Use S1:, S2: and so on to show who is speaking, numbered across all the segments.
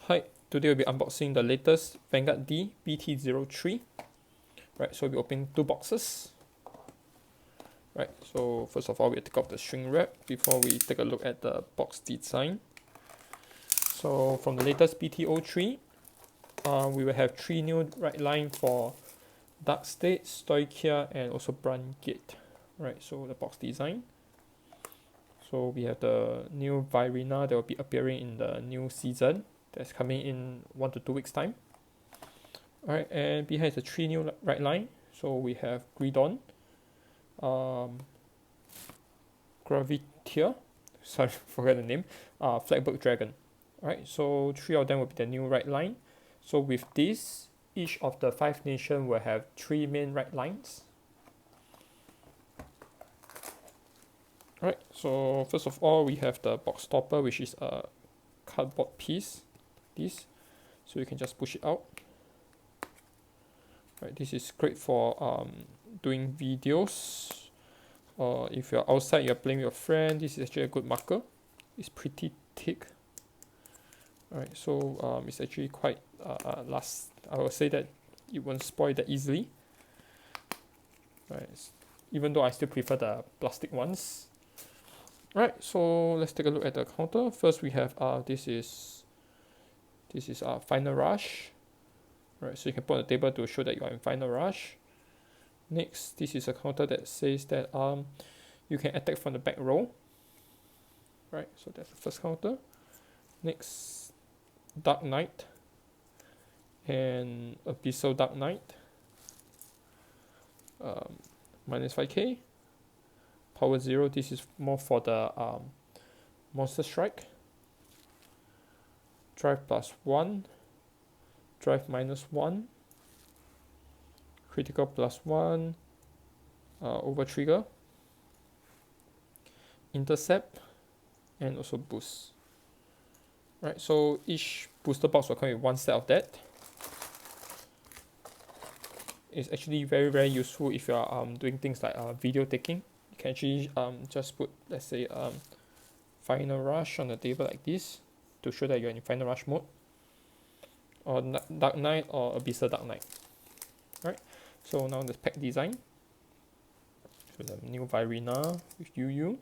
S1: Hi, today we'll be unboxing the latest VG-D-BT03. Right, so we open two boxes. Right, so first of all, we'll take off the shrink wrap before we take a look at the box design. So from the latest BT03, we will have 3 new right line for dark state, stoichia, and also brand gate. Right, so the box design. So we have the new Virina that will be appearing in the new season that's coming in 1 to 2 weeks time. Alright, and behind is the 3 new right line. So we have Gridon, Gravitia, sorry, forgot the name, Flagberg Dragon. Alright, so 3 of them will be the new right line. So with this, each of the 5 nations will have 3 main right lines. Alright, so first of all, we have the box stopper, which is a cardboard piece. This, so you can just push it out. Right, this is great for doing videos, or if you're outside, you're playing with your friend. This is actually a good marker. It's pretty thick. Alright, so it's actually quite last. I would say that it won't spoil that easily. Right, even though I still prefer the plastic ones. Right, so let's take a look at the counter. First, we have this is Final Rush. Right, so you can put on the table to show that you are in Final Rush. Next, this is a counter that says that you can attack from the back row. Right, so that's the first counter. Next, Dark Knight and Abyssal Dark Knight. Minus 5k. Power 0, this is more for the Monster Strike. Drive +1. Drive -1. Critical +1. Over trigger. Intercept. And also boost. Right, so each booster box will come with 1 set of that. It's actually very useful if you are doing things like video taking. You can actually just put, let's say, Final Rush on the table like this to show that you're in Final Rush mode, or Dark Knight or Abyssal Dark Knight. Right, so now the pack design. So the new Virina with UU.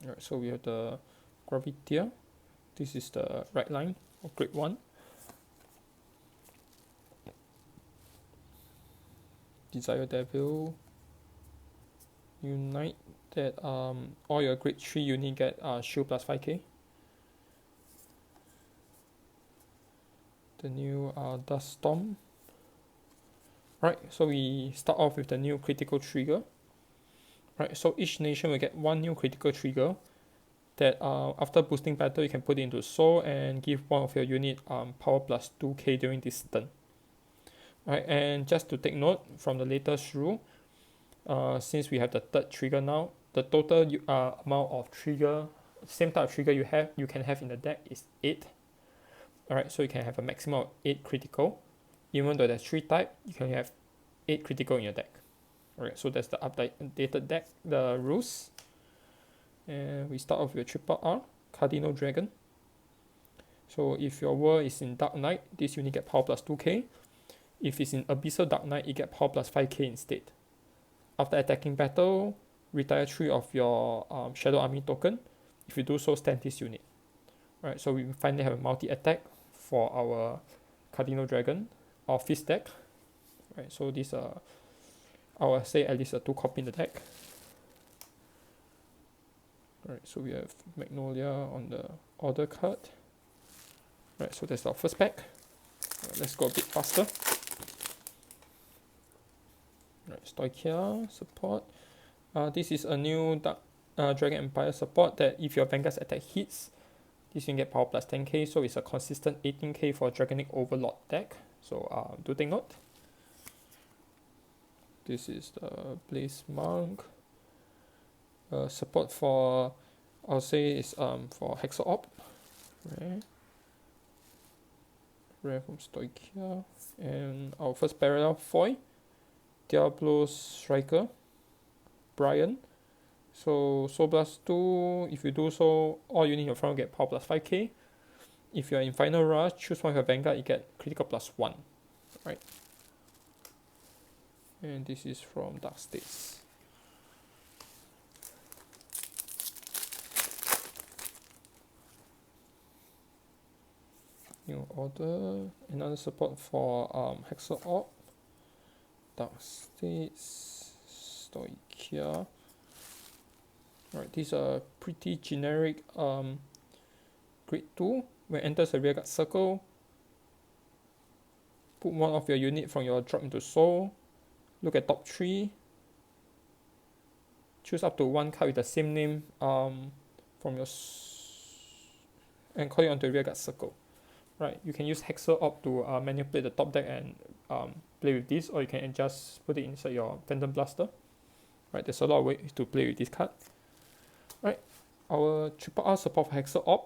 S1: Alright, so we have the Gravitia. This is the right line of grade 1. Desire Devil. Unite, that all your grade 3 unit get shield +5k. The new Dust Storm. Right, so we start off with the new critical trigger. Right, so each nation will get 1 new critical trigger that after boosting battle you can put it into soul and give one of your unit power +2k during this turn. Right, and just to take note from the latest rule, since we have the 3rd trigger now, the total amount of trigger, same type of trigger you can have in the deck is 8. Alright, so you can have a maximum of 8 critical. Even though there's 3 type, you can have 8 critical in your deck. Alright, so that's the updated deck, the rules. And we start off with triple R, Cardinal Dragon. So if your world is in Dark Knight, this unit get power +2k. If it's in Abyssal Dark Knight, it get power +5k instead. After attacking battle, retire 3 of your Shadow Army token. If you do so, stand this unit. Right, so we finally have a multi-attack for our Cardinal Dragon, or Fist deck. Right, so this I would say at least 2 copy in the deck. Right, so we have Magnolia on the order card. Right, so that's our first pack. Right, let's go a bit faster. Right, Stoichia support. This is a new Dragon Empire support that if your Vanguard's attack hits, this you can get power +10k, so it's a consistent 18k for Dragonic Overlord deck. So do take note. This is the Blaze Monk. Support for, I'll say, is for Hexer Op. Rare from Stoichia. And our first parallel foil, Diablo's Striker, Brian, So Soul plus 2, if you do so, all units in your front will get power plus 5k. If you're in final rush, choose one of your Vanguard, you get critical plus 1. Right? And this is from Dark States. New order, another support for Hexer Orb, Dark States, Stoichia. Right, these are pretty generic grade 2. When it enters a rearguard circle, put one of your unit from your drop into soul, look at top 3, choose up to one card with the same name from your and call it onto a rearguard circle. Right, you can use Hexer Orb to manipulate the top deck and play with this, or you can just put it inside your Phantom Blaster. Right, there's a lot of ways to play with this card. Right, our triple R support for Hexer Orb.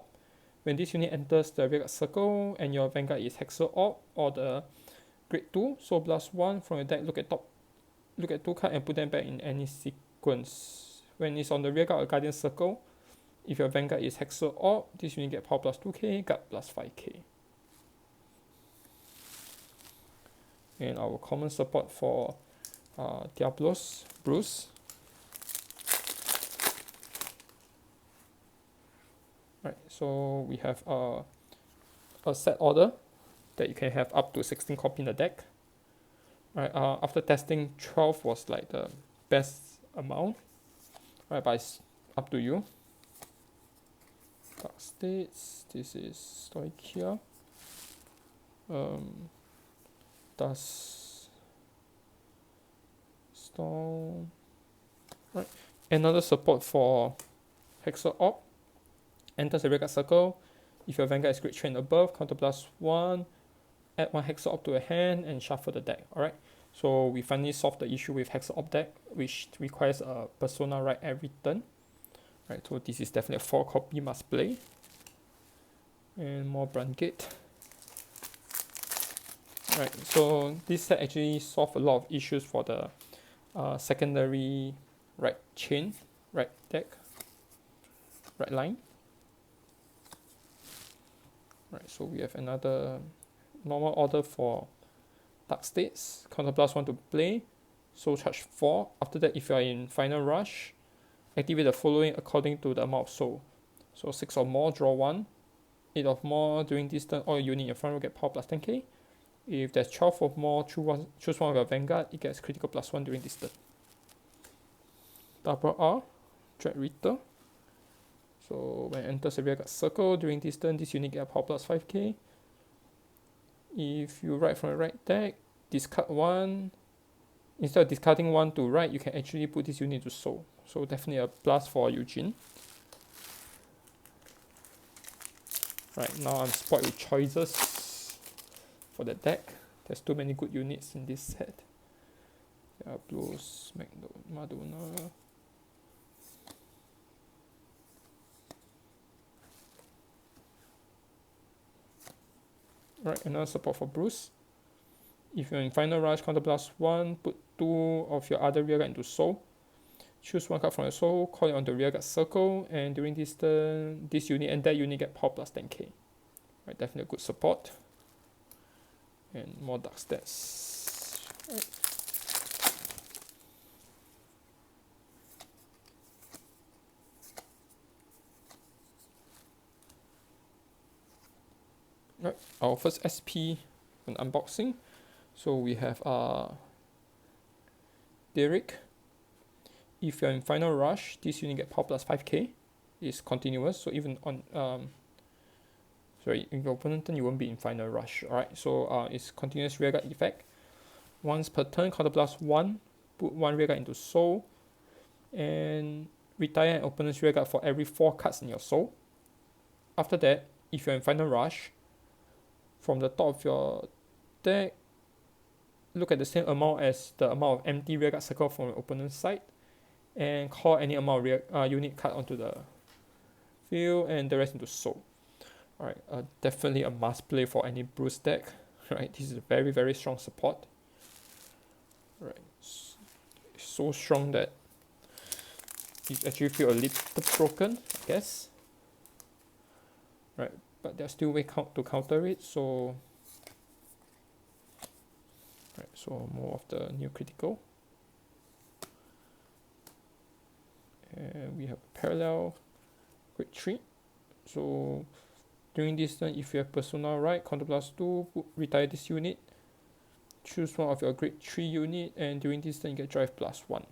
S1: When this unit enters the rearguard circle and your Vanguard is Hexer Orb or the grade 2, so plus 1 from your deck, look at 2 cards and put them back in any sequence. When it's on the rearguard or Guardian Circle, if your Vanguard is Hexer Orb, this unit get power plus 2k, guard plus 5k. And our common support for Diablos, Bruce. Right, so we have a set order that you can have up to 16 copy in the deck. Right, after testing, 12 was like the best amount. Right, but it's up to you. Dark States, this is Stoichia. Dust Storm. Right, another support for Hexer Orb. Enters the rearguard circle. If your Vanguard is grade 3 and above, counter plus 1, add 1 Hexer Orb to a hand and shuffle the deck. Alright, so we finally solved the issue with Hexer Orb deck, which requires a Persona right every turn. Right, so this is definitely a 4 copy must play. And more Brandgate. Right, so this set actually solved a lot of issues for the secondary right chain, right deck, right line. Right, so we have another normal order for Dark States, counter plus 1 to play, soul charge 4. After that, if you are in final rush, activate the following according to the amount of soul. So 6 or more, draw 1. 8 or more, during this turn, all unit in your front will get power plus 10k. If there's 12 or more, choose one of your Vanguard, it gets critical plus 1 during this turn. Double R, Dread Ritter. So when it enters a rearguard circle, during this turn, this unit gets power plus 5k. If you write from the right deck, discard 1. Instead of discarding 1 to right, you can actually put this unit to soul. So definitely a plus for Eugene. Right, now I'm spoiled with choices for the deck. There's too many good units in this set. Diablos, Madonna. Right, another support for Bruce. If you're in final rush, counter plus 1, put 2 of your other rearguard into soul. Choose 1 card from your soul, call it on the rearguard circle, and during this turn, this unit and that unit get power plus 10k. Right, definitely a good support. And more dark stats. Right. Right, our first SP an unboxing. So we have Derek. If you're in final rush, this unit get power plus 5k. It's continuous, so even on in your opponent turn you won't be in final rush. Alright, so it's continuous rearguard effect. Once per turn, counter plus 1, put 1 rearguard into soul, and retire an opponent's rearguard for every 4 cards in your soul. After that, if you're in final rush, from the top of your deck, look at the same amount as the amount of empty rearguard circle from your opponent's side, and call any amount of unit card onto the field, and the rest into soul. Alright, definitely a must play for any Bruce deck. Right, this is a very, very strong support. Right, it's so strong that it actually feel a little broken, I guess. Right, but there's still way to counter it, so right, so more of the new critical. And we have parallel grade 3. So during this turn, if you have persona right, counter +2, retire this unit, choose one of your grade 3 unit, and during this turn you get drive +1.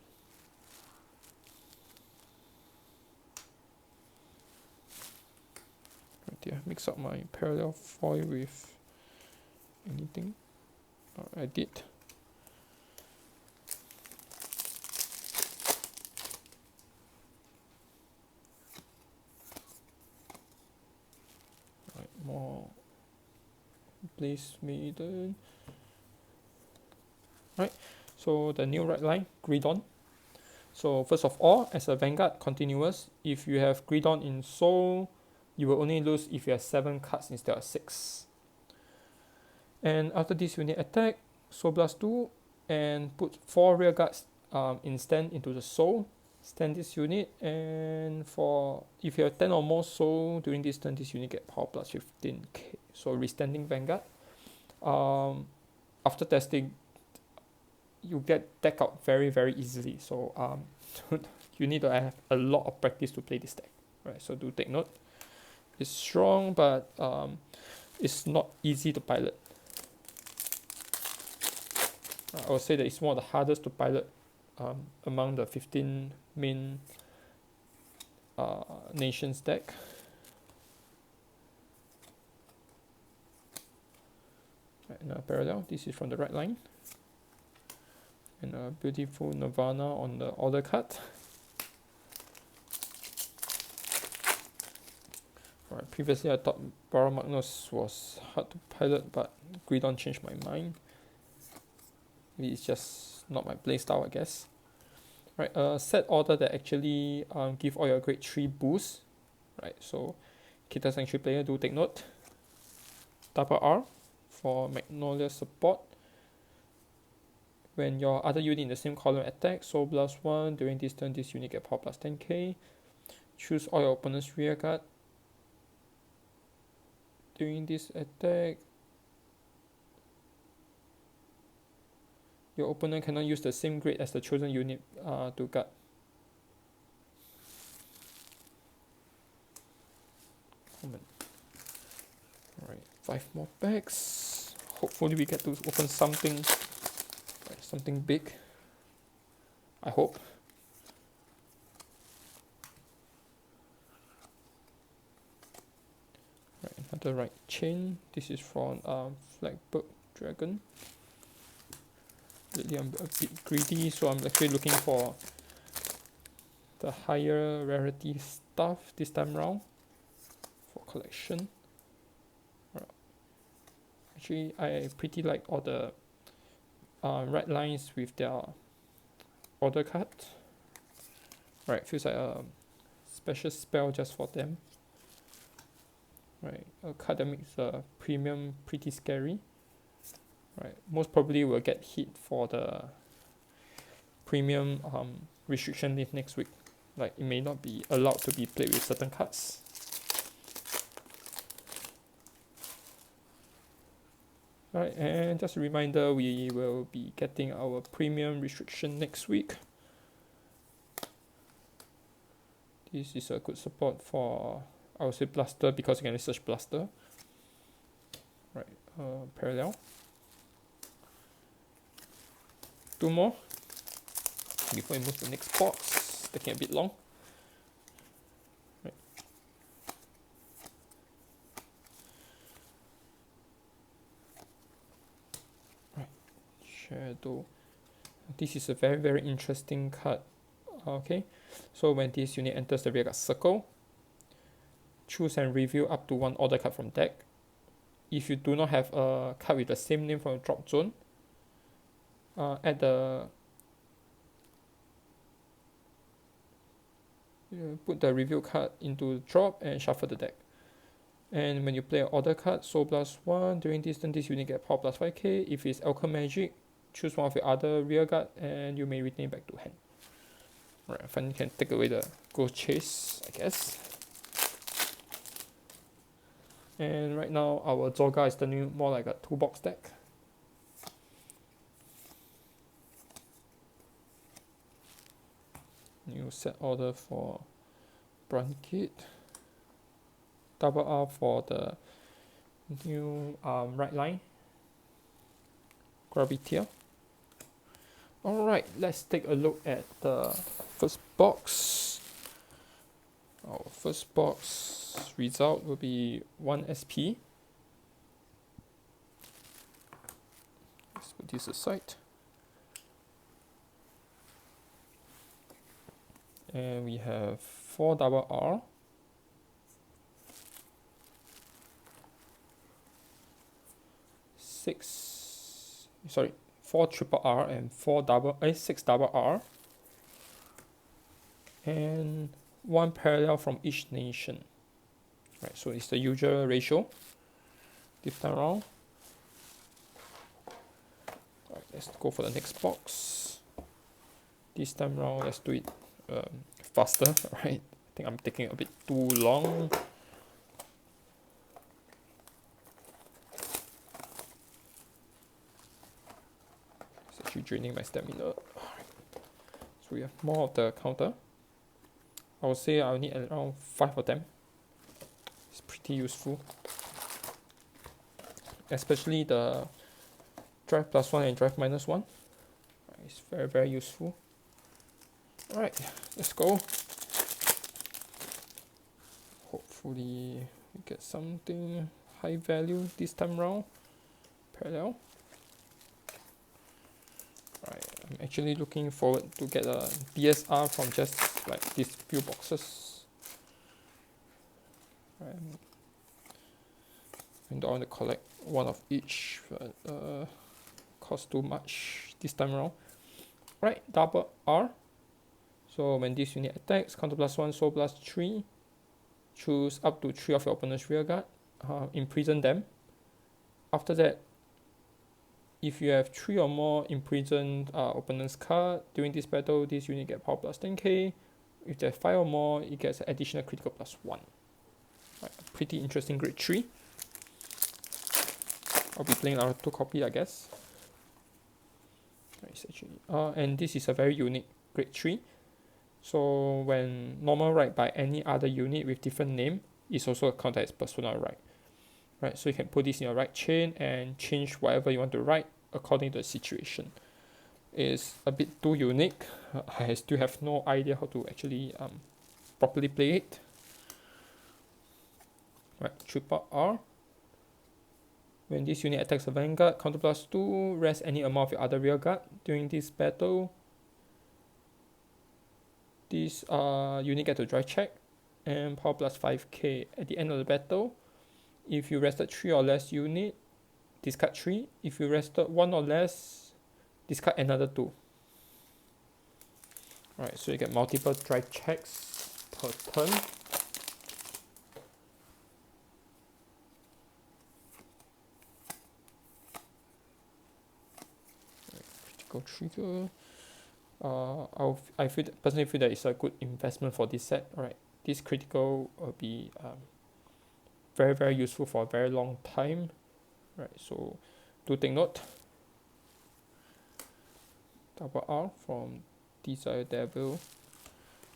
S1: Right there, mix up my parallel foil with anything. I did. More Blaze Maiden. Right, so the new red line, Gridon. So first of all, as a Vanguard continuous, if you have Gridon in Soul, you will only lose if you have 7 cards instead of 6. And after this unit attack, Soul Blast 2, and put 4 rear guards in stand into the Soul. Stand this unit, and for if you have 10 or more Soul during this turn, this unit get power plus 15k. So restanding Vanguard. After testing, you get deck out very easily. So you need to have a lot of practice to play this deck. Right. So do take note. It's strong, but it's not easy to pilot. I would say that it's one of the hardest to pilot among the 15 main nations deck. Right, now parallel, this is from the right line. And a beautiful Nirvana on the order card. Right, previously I thought Bara Magnus was hard to pilot, but Gridon changed my mind. Maybe it's just not my playstyle, I guess. Right, a set order that actually give all your grade 3 boosts. Right, so Kita Sanctuary player, do take note. Double R for Magnolia support. When your other unit in the same column attack, Soul Blast 1, during this turn this unit get power plus 10k. Choose all your opponent's rear guard. During this attack, your opponent cannot use the same grade as the chosen unit to guard. Common. Alright, 5 more packs. Hopefully we get to open something, something big. I hope. Right, another right chain. This is from Flagbird Dragon. Lately I'm a bit greedy, so I'm actually looking for the higher rarity stuff this time around for collection. Actually, I pretty like all the red lines with their order card. Right, feels like a special spell just for them. Right, a card that makes the premium pretty scary. Right, most probably will get hit for the premium restriction list next week. Like, it may not be allowed to be played with certain cards. Right, and just a reminder, we will be getting our premium restriction next week. This is a good support for, I would say, Blaster, because you can research Blaster. Right, parallel. 2 more before we move to the next box. Taking a bit long. Right. Right. Shadow. This is a very interesting card. Okay, so when this unit enters the rear guard circle, choose and review up to 1 order card from deck. If you do not have a card with the same name from the drop zone, add the put the review card into the drop and shuffle the deck. And when you play an order card, Soul Blast 1, during this turn this unit get power plus 5k. If it's Alchemy Magic, choose one of your other rear guard and you may retain back to hand. Right, I finally can take away the Ghost Chase, I guess. And right now our Zorga is turning more like a 2-box deck. New set order for Brunkit. Double R for the new right line. Gravitia. Alright, let's take a look at the first box. Our first box result will be 1 SP. Let's put this aside. And we have 4 double R. 4 triple R and 6 double R, and 1 parallel from each nation. Right, so it's the usual ratio this time around. Right, let's go for the next box. This time around, let's do it faster. Right, I think I'm taking a bit too long. Draining my stamina. So we have more of the counter. I would say I'll need around 5 of them. It's pretty useful, especially the drive +1 and drive -1. It's very, very useful. Alright, let's go. Hopefully we get something high value this time round. Parallel. I'm actually looking forward to get a DSR from just like these few boxes. And I don't want to collect one of each, but cost too much this time around. Right, double R. So when this unit attacks, counter +1, soul +3. Choose up to 3 of your opponent's rear guard. Imprison them. After that, if you have 3 or more imprisoned opponent's card during this battle, this unit gets power +10k. If there's 5 or more, it gets an additional critical +1. Right, pretty interesting grade 3. I'll be playing our 2 copy, I guess. It's actually, and this is a very unique grade 3. So when normal right by any other unit with different name, it's also counted as personal right. Right, so you can put this in your right chain and change whatever you want to write according to the situation. It's a bit too unique. I still have no idea how to actually properly play it. Right, triple R. When this unit attacks a vanguard, counter +2, rest any amount of your other rear guard during this battle. This unit get to drive check and power +5k at the end of the battle. If you rested 3 or less unit, discard 3. If you rested 1 or less, discard another 2. Alright, so you get multiple drive checks per turn. Critical trigger. I personally feel that it's a good investment for this set. Alright, this critical will be very, very useful for a very long time. Right, so do take note. Double R from Desire Devil.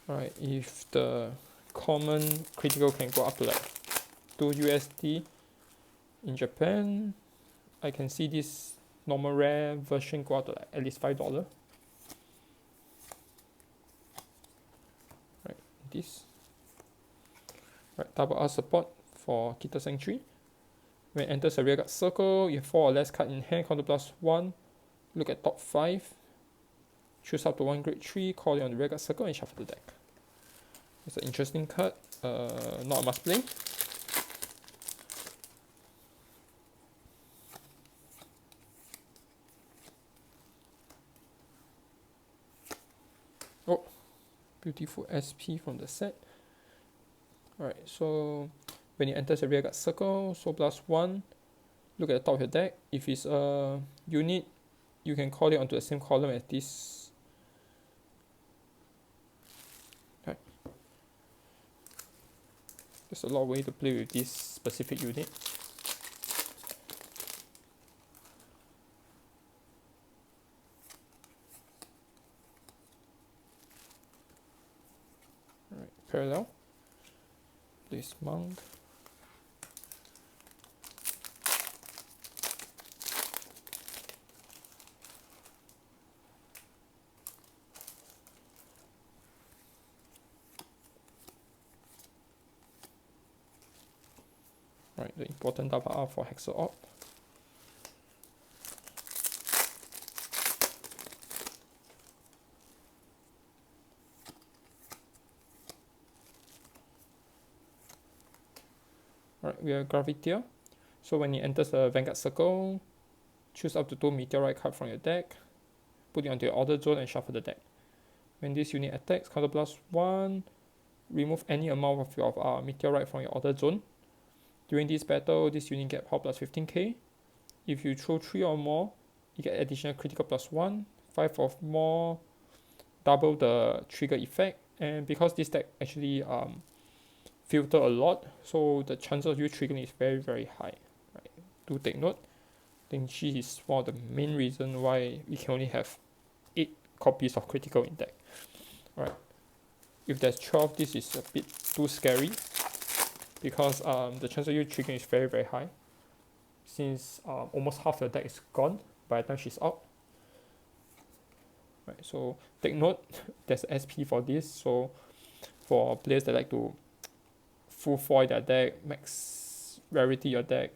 S1: Alright, if the common critical can go up to like 2 USD in Japan, I can see this normal rare version go up to like at least $5. Right, this. Right, double R support for Kita Sanctuary. When it enters a rear guard circle, you have 4 or less cards in hand, counter +1. Look at top 5. Choose up to 1 grade 3, call it on the rear guard circle, and shuffle the deck. It's an interesting card, not a must play. Oh, beautiful SP from the set. Alright, so when it enters a rear guard circle, so +1, look at the top of your deck. If it's a unit, you can call it onto the same column as this There's a lot of way to play with this specific unit. Alright, parallel. Place monk. Right, the important WR for Hexer Op. Alright, we have Gravitia. So when it enters the Vanguard circle, choose up to 2 meteorite cards from your deck, put it onto your order zone and shuffle the deck. When this unit attacks, counter +1, remove any amount of your meteorite from your order zone. During this battle, this unit gets power +15k. If you throw 3 or more, you get additional critical +1, 5 or more, double the trigger effect. And because this deck actually filter a lot, so the chances of you triggering is very, very high. Right? Do take note. I think she is one of the main reasons why we can only have 8 copies of critical in deck. Alright. If there's 12, this is a bit too scary, because the chance of you triggering is very, very high, since almost half the deck is gone by the time she's out. Right, so take note, there's SP for this, so for players that like to full foil their deck, max rarity your deck,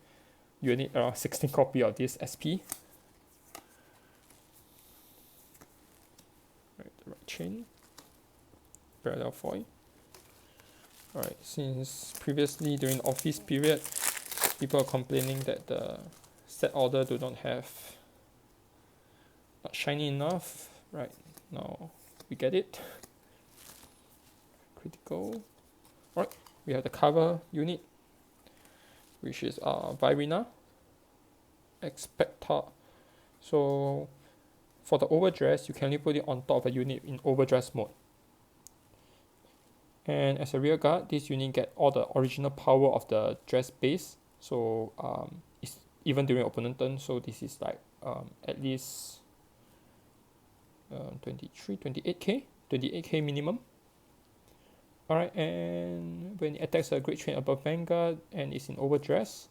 S1: you need around 16 copy of this SP. Right, the right chain, parallel foil. Alright, since previously during the office period, people are complaining that the set order do not have not shiny enough. Right, now we get it. Critical. Alright, we have the cover unit, which is Virina, Expector. So for the overdress, you can only put it on top of a unit in overdress mode. And as a rear guard, this unit get all the original power of the dress base. So it's even during opponent turn. So this is like at least 28k minimum. Alright, and when it attacks a Great Train above Vanguard and is in overdress,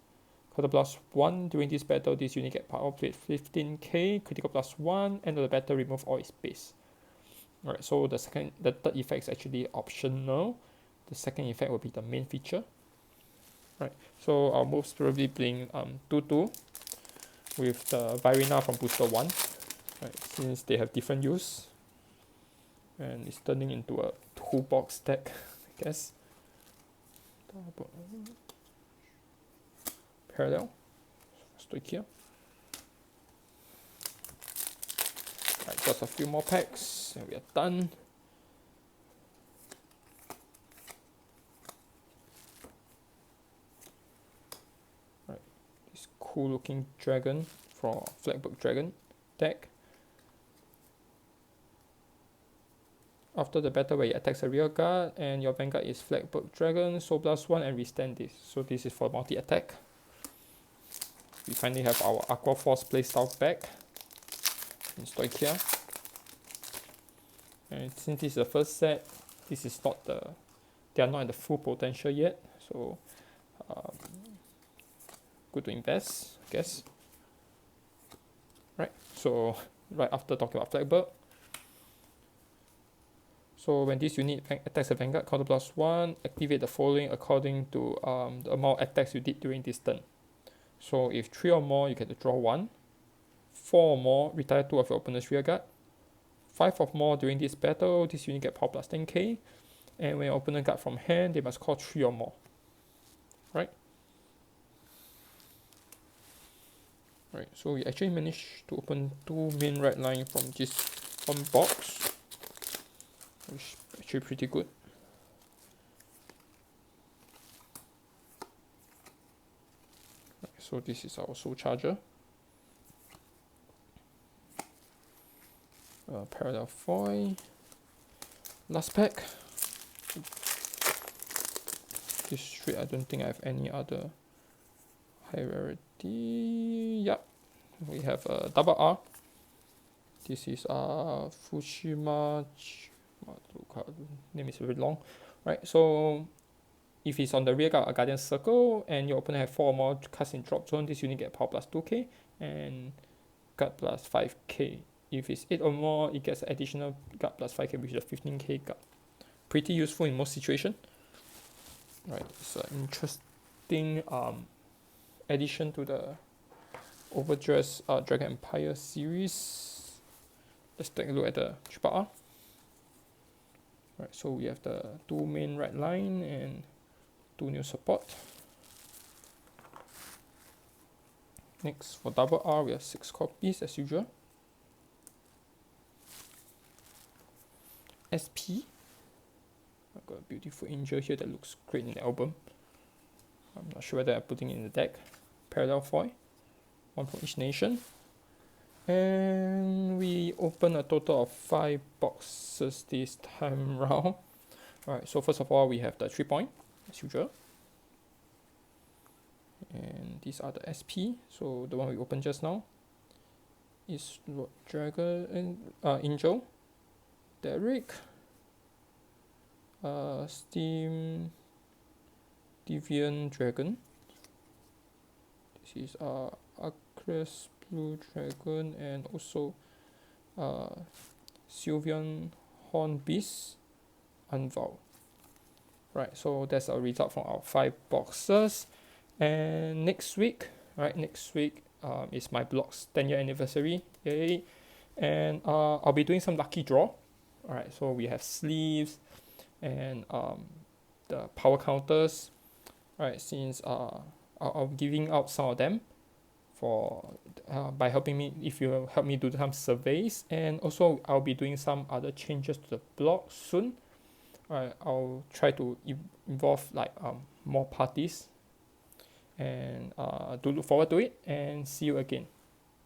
S1: counter +1 during this battle, this unit get power plate 15k, critical +1, end of the battle, remove all its base. Alright, so the third effect is actually optional. The second effect will be the main feature. Right, so our moves probably playing 2-2 with the Virina from booster 1. Right, since they have different use. And it's turning into a 2-box deck, I guess. Parallel. Stoic here. Right, just a few more packs and we are done. Right, this cool looking dragon from Flagbook Dragon deck. After the battle where it attacks a rear guard and your Vanguard is Flagbook Dragon, so +1 and restand this. So this is for multi-attack. We finally have our Aqua Force playstyle back in Stoichia. And since this is the first set, this is not they are not at the full potential yet, so good to invest, I guess. Right, so right after talking about Flagbook, so when this unit attacks a Vanguard, counter +1, activate the following according to the amount of attacks you did during this turn. So if 3 or more, you get to draw 1. 4 or more, retire 2 of your opponent's rear guard. 5 or more during this battle, this unit get power +10k. And when your opponent guard from hand, they must call 3 or more. Right? Right, so we actually managed to open 2 main red line from this one box, which is actually pretty good. Right, so this is our Soul Charger. Parallel foil. Last pack. this street, I don't think I have any other high rarity. Yep, we have a double R. This is Fushima. Name is very long, right? So if it's on the rear guard, a Guardian Circle, and your opponent have 4 or more cards in drop zone, this unit get power plus 2k and guard plus 5k. If it's 8 or more, it gets additional guard plus 5k, which is a 15k guard. Pretty useful in most situations. Right, it's an interesting addition to the Overdress Dragon Empire series. Let's take a look at the triple R. Right, so we have the 2 main right line and 2 new support. Next, for double R, we have 6 copies as usual. SP. I've got a beautiful angel here that looks great in the album. I'm not sure whether I'm putting it in the deck. Parallel foil. 1 from each nation. And we open a total of 5 boxes this time round. Alright, so first of all, we have the 3 point, as usual. And these are the SP. So the one we opened just now is Lord Dragon, Angel, Derek, Steam, Deviant Dragon. This is Acres Blue Dragon, and also Sylvian Horn Beast, Unvow. Right, so that's our result from our 5 boxes. And next week, is my blog's 10-year anniversary. Yay! And I'll be doing some lucky draw. Alright, so we have sleeves and the power counters. Alright, since I'll be giving out some of them for by helping me, if you help me do some surveys, and also I'll be doing some other changes to the blog soon. Alright, I'll try to involve like more parties, and do look forward to it, and see you again.